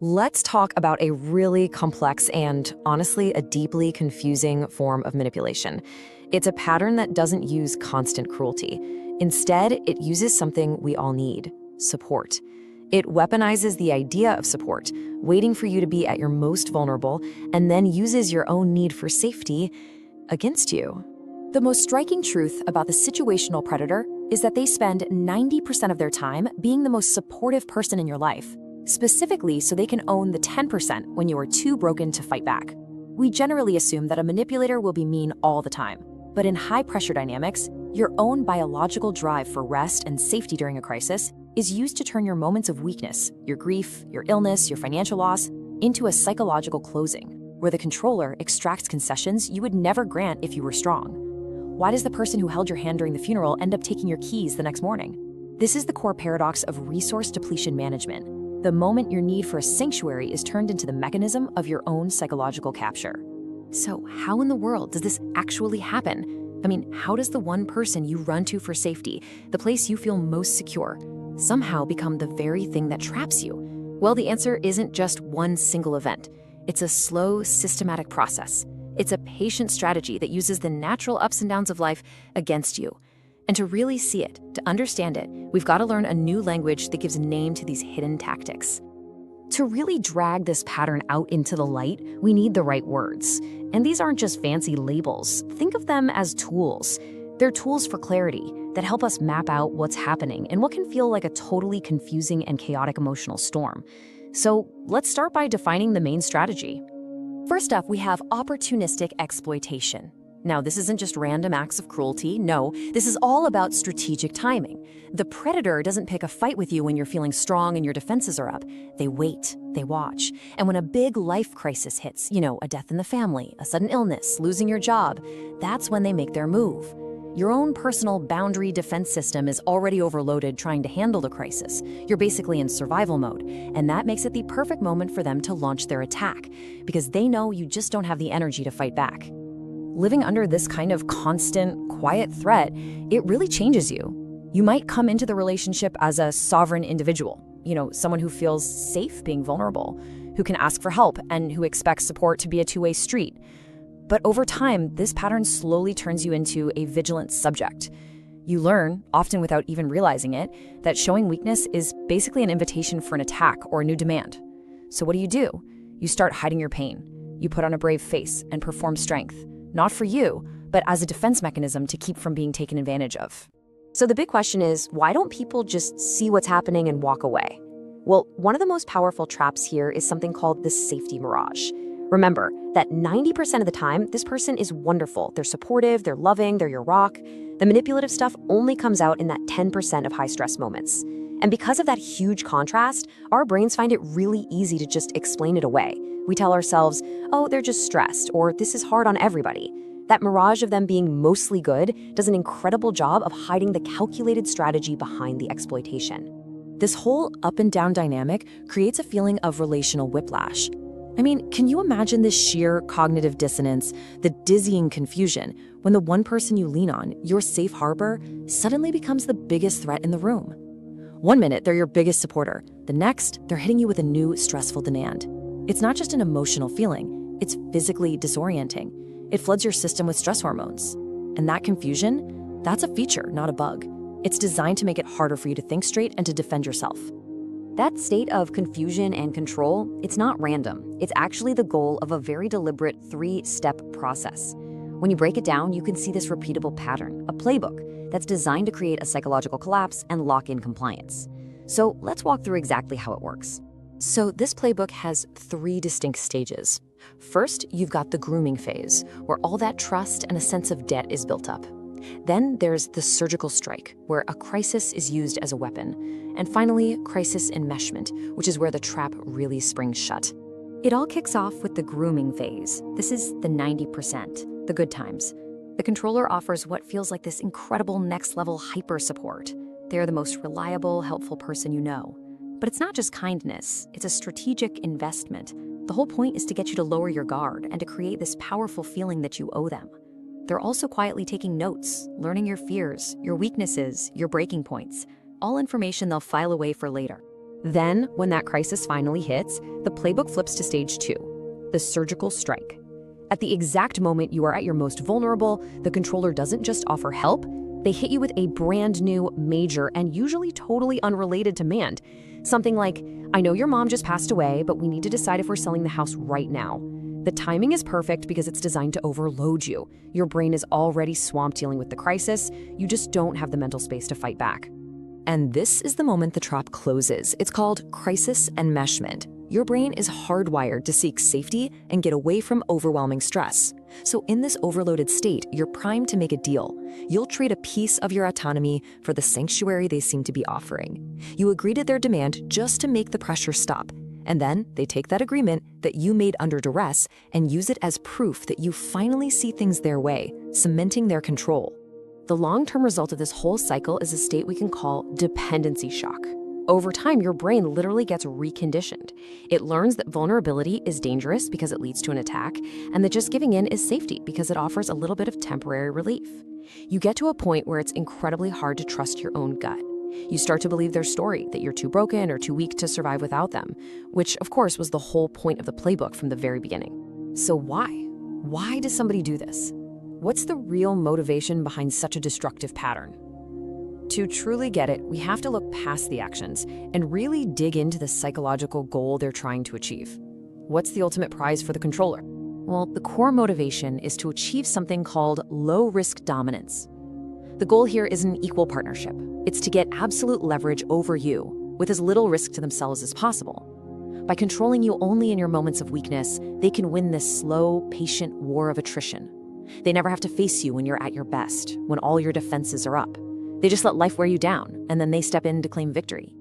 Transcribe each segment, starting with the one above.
Let's talk about a really complex and, honestly, a deeply confusing form of manipulation. It's a pattern that doesn't use constant cruelty. Instead, it uses something we all need: support. It weaponizes the idea of support, waiting for you to be at your most vulnerable, and then uses your own need for safety against you. The most striking truth about the situational predator is that they spend 90% of their time being the most supportive person in your life, specifically so they can own the 10% when you are too broken to fight back. We generally assume that a manipulator will be mean all the time, but in high-pressure dynamics, your own biological drive for rest and safety during a crisis is used to turn your moments of weakness, your grief, your illness, your financial loss, into a psychological closing, where the controller extracts concessions you would never grant if you were strong. Why does the person who held your hand during the funeral end up taking your keys the next morning? This is the core paradox of resource depletion management. The moment your need for a sanctuary is turned into the mechanism of your own psychological capture. So how in the world does this actually happen? I mean, how does the one person you run to for safety, the place you feel most secure, somehow become the very thing that traps you? Well, the answer isn't just one single event. It's a slow, systematic process. It's a patient strategy that uses the natural ups and downs of life against you. And to really see it, to understand it, we've got to learn a new language that gives a name to these hidden tactics. To really drag this pattern out into the light, we need the right words. And these aren't just fancy labels. Think of them as tools. They're tools for clarity that help us map out what's happening in what can feel like a totally confusing and chaotic emotional storm. So let's start by defining the main strategy. First up, we have opportunistic exploitation. Now, this isn't just random acts of cruelty. No, this is all about strategic timing. The predator doesn't pick a fight with you when you're feeling strong and your defenses are up. They wait, they watch. And when a big life crisis hits, a death in the family, a sudden illness, losing your job, that's when they make their move. Your own personal boundary defense system is already overloaded trying to handle the crisis. You're basically in survival mode, and that makes it the perfect moment for them to launch their attack, because they know you just don't have the energy to fight back. Living under this kind of constant, quiet threat, it really changes you. You might come into the relationship as a sovereign individual, someone who feels safe being vulnerable, who can ask for help, and who expects support to be a two-way street. But over time, this pattern slowly turns you into a vigilant subject. You learn, often without even realizing it, that showing weakness is basically an invitation for an attack or a new demand. So what do? You start hiding your pain. You put on a brave face and perform strength. Not for you, but as a defense mechanism to keep from being taken advantage of. So the big question is, why don't people just see what's happening and walk away? Well, one of the most powerful traps here is something called the safety mirage. Remember that 90% of the time, this person is wonderful. They're supportive, they're loving, they're your rock. The manipulative stuff only comes out in that 10% of high-stress moments. And because of that huge contrast, our brains find it really easy to just explain it away. We tell ourselves, oh, they're just stressed, or this is hard on everybody. That mirage of them being mostly good does an incredible job of hiding the calculated strategy behind the exploitation. This whole up and down dynamic creates a feeling of relational whiplash. I mean, can you imagine the sheer cognitive dissonance, the dizzying confusion, when the one person you lean on, your safe harbor, suddenly becomes the biggest threat in the room? One minute, they're your biggest supporter. The next, they're hitting you with a new stressful demand. It's not just an emotional feeling, it's physically disorienting. It floods your system with stress hormones. And that confusion, that's a feature, not a bug. It's designed to make it harder for you to think straight and to defend yourself. That state of confusion and control, it's not random. It's actually the goal of a very deliberate 3-step process. When you break it down, you can see this repeatable pattern, a playbook that's designed to create a psychological collapse and lock in compliance. So let's walk through exactly how it works. So this playbook has 3 distinct stages. First, you've got the grooming phase, where all that trust and a sense of debt is built up. Then there's the surgical strike, where a crisis is used as a weapon. And finally, crisis enmeshment, which is where the trap really springs shut. It all kicks off with the grooming phase. This is the 90%, the good times. The controller offers what feels like this incredible next-level hyper support. They are the most reliable, helpful person you know. But it's not just kindness, it's a strategic investment. The whole point is to get you to lower your guard and to create this powerful feeling that you owe them. They're also quietly taking notes, learning your fears, your weaknesses, your breaking points, all information they'll file away for later. Then, when that crisis finally hits, the playbook flips to stage 2, the surgical strike. At the exact moment you are at your most vulnerable, the controller doesn't just offer help, they hit you with a brand new, major, and usually totally unrelated demand. Something like, I know your mom just passed away, but we need to decide if we're selling the house right now. The timing is perfect because it's designed to overload you. Your brain is already swamped dealing with the crisis. You just don't have the mental space to fight back. And this is the moment the trap closes. It's called crisis enmeshment. Your brain is hardwired to seek safety and get away from overwhelming stress. So in this overloaded state, you're primed to make a deal. You'll trade a piece of your autonomy for the sanctuary they seem to be offering. You agree to their demand just to make the pressure stop. And then they take that agreement that you made under duress and use it as proof that you finally see things their way, cementing their control. The long-term result of this whole cycle is a state we can call dependency shock. Over time, your brain literally gets reconditioned. It learns that vulnerability is dangerous because it leads to an attack, and that just giving in is safety because it offers a little bit of temporary relief. You get to a point where it's incredibly hard to trust your own gut. You start to believe their story, that you're too broken or too weak to survive without them, which of course was the whole point of the playbook from the very beginning. So why? Why does somebody do this? What's the real motivation behind such a destructive pattern? To truly get it, we have to look past the actions and really dig into the psychological goal they're trying to achieve. What's the ultimate prize for the controller? Well, the core motivation is to achieve something called low-risk dominance. The goal here is an equal partnership. It's to get absolute leverage over you with as little risk to themselves as possible. By controlling you only in your moments of weakness, they can win this slow, patient war of attrition. They never have to face you when you're at your best, when all your defenses are up. They just let life wear you down, and then they step in to claim victory.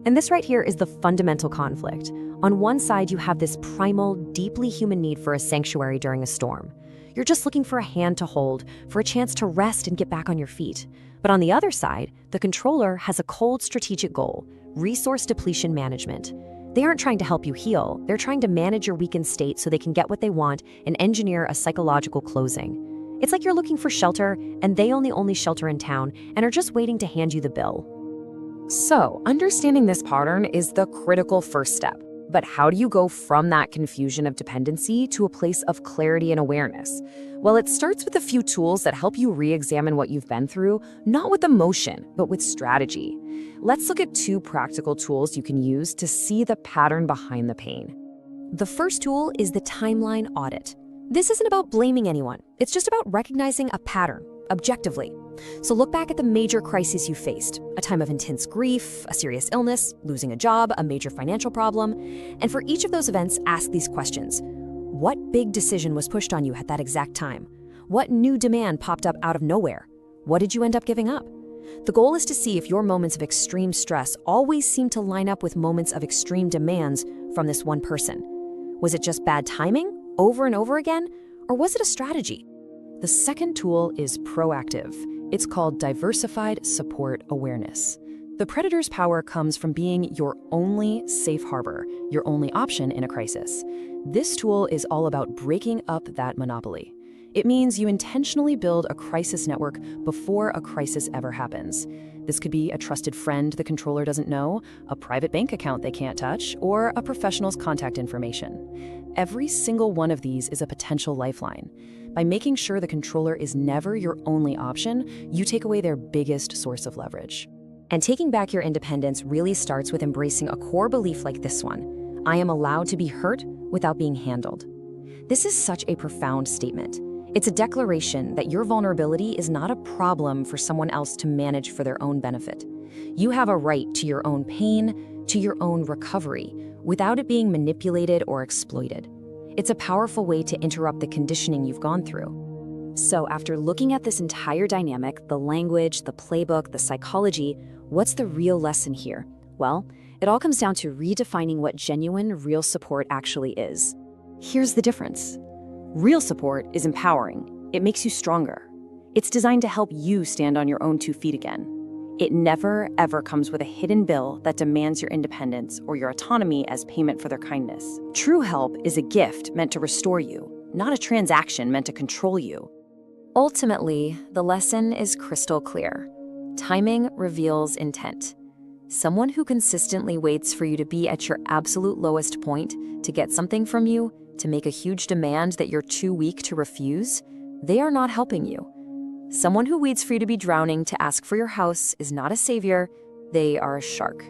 And this right here is the fundamental conflict. On one side, you have this primal, deeply human need for a sanctuary during a storm. You're just looking for a hand to hold, for a chance to rest and get back on your feet. But on the other side, the controller has a cold strategic goal, resource depletion management. They aren't trying to help you heal, they're trying to manage your weakened state so they can get what they want and engineer a psychological closing. It's like you're looking for shelter, and they own the only shelter in town and are just waiting to hand you the bill. So, understanding this pattern is the critical first step. But how do you go from that confusion of dependency to a place of clarity and awareness? Well, it starts with a few tools that help you re-examine what you've been through, not with emotion, but with strategy. Let's look at 2 practical tools you can use to see the pattern behind the pain. The first tool is the timeline audit. This isn't about blaming anyone. It's just about recognizing a pattern, objectively. So look back at the major crises you faced, a time of intense grief, a serious illness, losing a job, a major financial problem. And for each of those events, ask these questions. What big decision was pushed on you at that exact time? What new demand popped up out of nowhere? What did you end up giving up? The goal is to see if your moments of extreme stress always seem to line up with moments of extreme demands from this one person. Was it just bad timing, over and over again, or was it a strategy? The second tool is proactive. It's called diversified support awareness. The predator's power comes from being your only safe harbor, your only option in a crisis. This tool is all about breaking up that monopoly. It means you intentionally build a crisis network before a crisis ever happens. This could be a trusted friend the controller doesn't know, a private bank account they can't touch, or a professional's contact information. Every single one of these is a potential lifeline. By making sure the controller is never your only option, you take away their biggest source of leverage. And taking back your independence really starts with embracing a core belief like this one: I am allowed to be hurt without being handled. This is such a profound statement. It's a declaration that your vulnerability is not a problem for someone else to manage for their own benefit. You have a right to your own pain, to your own recovery, without it being manipulated or exploited. It's a powerful way to interrupt the conditioning you've gone through. So after looking at this entire dynamic, the language, the playbook, the psychology, what's the real lesson here? Well, it all comes down to redefining what genuine, real support actually is. Here's the difference. Real support is empowering. It makes you stronger. It's designed to help you stand on your own 2 feet again. It never, ever comes with a hidden bill that demands your independence or your autonomy as payment for their kindness. True help is a gift meant to restore you, not a transaction meant to control you. Ultimately, the lesson is crystal clear. Timing reveals intent. Someone who consistently waits for you to be at your absolute lowest point to get something from you, to make a huge demand that you're too weak to refuse, they are not helping you. Someone who waits for you to be drowning to ask for your house is not a savior, they are a shark.